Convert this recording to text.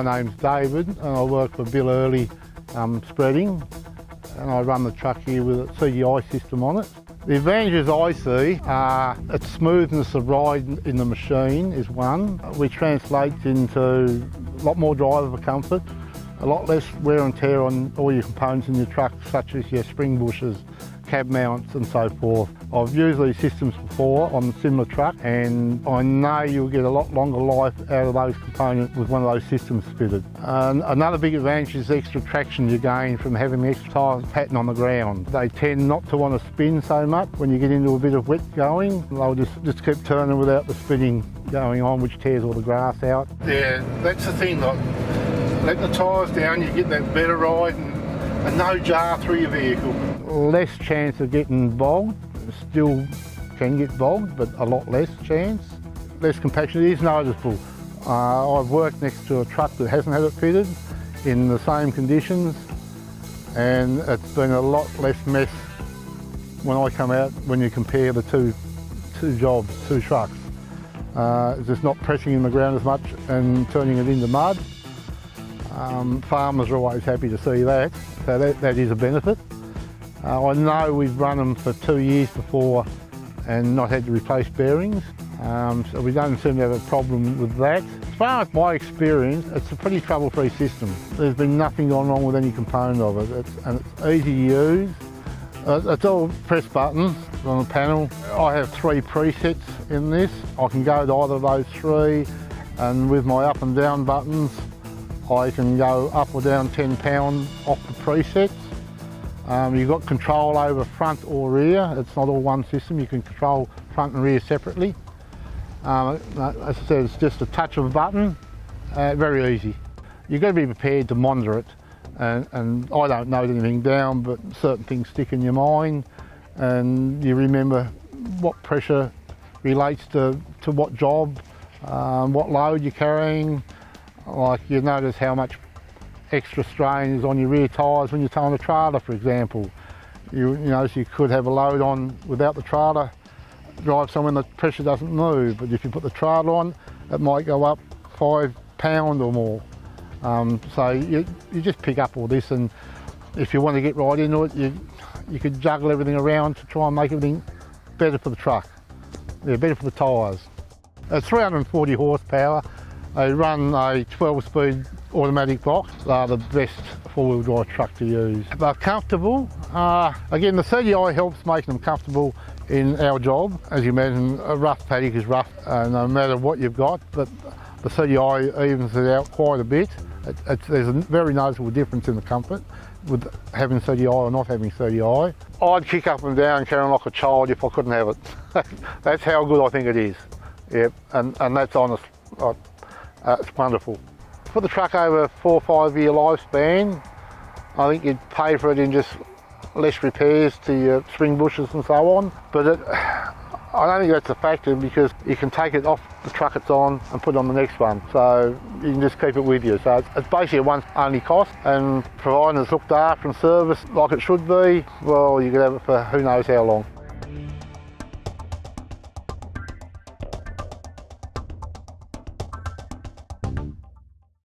My name's David and I work for Earley Spreading, and I run the truck here with a CDI system on it. The advantages I see are its smoothness of ride in the machine is one, which translates into a lot more driver comfort, a lot less wear and tear on all your components in your truck, such as your spring bushes, cab mounts and so forth. I've used these systems before on a similar truck and I know you'll get a lot longer life out of those components with one of those systems fitted. Another big advantage is the extra traction you gain from having the extra tyres pattern on the ground. They tend not to want to spin so much when you get into a bit of wet going. They'll just keep turning without the spinning going on, which tears all the grass out. Yeah, that's the thing, like, let the tyres down, you get that better ride and no jar through your vehicle. Less chance of getting bogged. Still can get bogged, but a lot less chance. Less compaction, it is noticeable. I've worked next to a truck that hasn't had it fitted in the same conditions, and it's been a lot less mess when I come out when you compare the two trucks. It's just not pressing in the ground as much and turning it into mud. Farmers are always happy to see that, so that is a benefit. I know we've run them for 2 years before and not had to replace bearings, so we don't seem to have a problem with that. As far as my experience, it's a pretty trouble-free system. There's been nothing gone wrong with any component of it, and it's easy to use. It's all press buttons on the panel. I have 3 presets in this. I can go to either of those 3, and with my up and down buttons, I can go up or down 10 pounds off the presets. You've got control over front or rear. It's not all one system. You can control front and rear separately. As I said, it's just a touch of a button, very easy. You've got to be prepared to monitor it, and I don't note anything down, but certain things stick in your mind, and you remember what pressure relates to what job, what load you're carrying. Like, you notice how much extra strain is on your rear tyres when you're towing a trailer, for example. You notice you could have a load on without the trailer, drive somewhere and the pressure doesn't move, but if you put the trailer on, it might go up 5 pounds or more. So you just pick up all this, and if you want to get right into it, you could juggle everything around to try and make everything better for the truck. Yeah, better for the tyres. It's 340 horsepower. They run a 12-speed automatic box. They're the best four-wheel drive truck to use. They're comfortable. Again, the CDI helps making them comfortable in our job. As you imagine, a rough paddock is rough no matter what you've got, but the CDI evens it out quite a bit. There's a very noticeable difference in the comfort with having CDI or not having CDI. I'd kick up and down carrying like a child if I couldn't have it. That's how good I think it is. Yep, and that's honest. It's wonderful. For the truck over a 4 or 5 year lifespan, I think you'd pay for it in just less repairs to your spring bushes and so on. But I don't think that's a factor, because you can take it off the truck it's on and put it on the next one. So you can just keep it with you. So it's basically a once only cost, and providing it's looked after and serviced like it should be, well, you could have it for who knows how long.